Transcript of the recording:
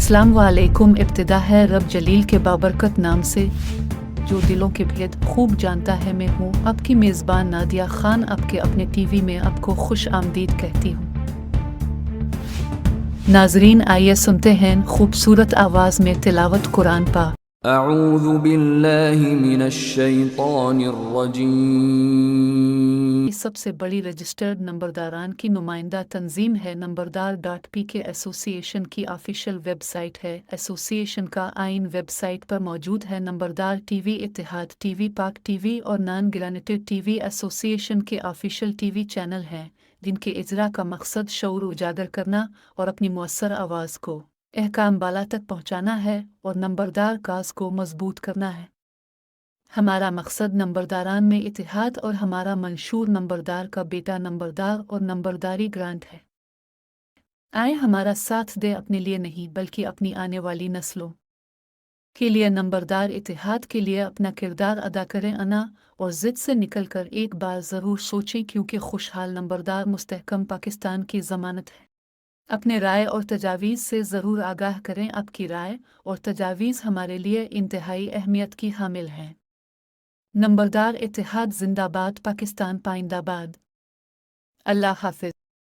अस्सलाम वालेकुम। इब्तिदा है रब जलील के बाबरकत नाम से जो दिलों के भेद खूब जानता है। मैं हूँ आपकी मेज़बान नादिया खान, आपके अपने टीवी में आपको खुश आमदीद कहती हूँ। नाजरीन, आइए सुनते हैं खूबसूरत आवाज़ में तिलावत कुरान पाक। اعوذ باللہ من الشیطان الرجیم सबसे बड़ी रजिस्टर्ड नंबरदारान की नुमाइंदा तंजीम है। नंबरदार.pk एसोसिएशन की ऑफिशियल वेबसाइट है। एसोसिएशन का आइन वेबसाइट पर मौजूद है। नंबरदार टीवी, इत्तेहाद टीवी, पाक टीवी और नॉन ग्रेनेटेड टीवी एसोसिएशन के ऑफिशियल टीवी चैनल हैं जिनके इजरा का मकसद शऊर उजागर करना और अपनी मुअस्सर आवाज़ को अहकाम बाला तक पहुँचाना है और नंबरदार काज को मजबूत करना है। हमारा मकसद नंबरदारान में इतिहाद और हमारा मंशूर नंबरदार का बेटा नंबरदार और नंबरदारी ग्रांट है। आए हमारा साथ दे, अपने लिए नहीं बल्कि अपनी आने वाली नस्लों के लिए। नंबरदार इतिहाद के लिए अपना किरदार अदा करें अना और ज़िद से निकलकर एक बार ज़रूर सोचें, क्योंकि खुशहाल नंबरदार मुस्तहकम पाकिस्तान की ज़मानत है। अपने राय और तजावीज़ से ज़रूर आगाह करें। आपकी राय और तजावीज़ हमारे लिए इंतहाई अहमियत की हामिल हैं। नंबरदार इत्तेहाद जिंदाबाद, पाकिस्तान पाइंदाबाद। अल्लाह हाफिज।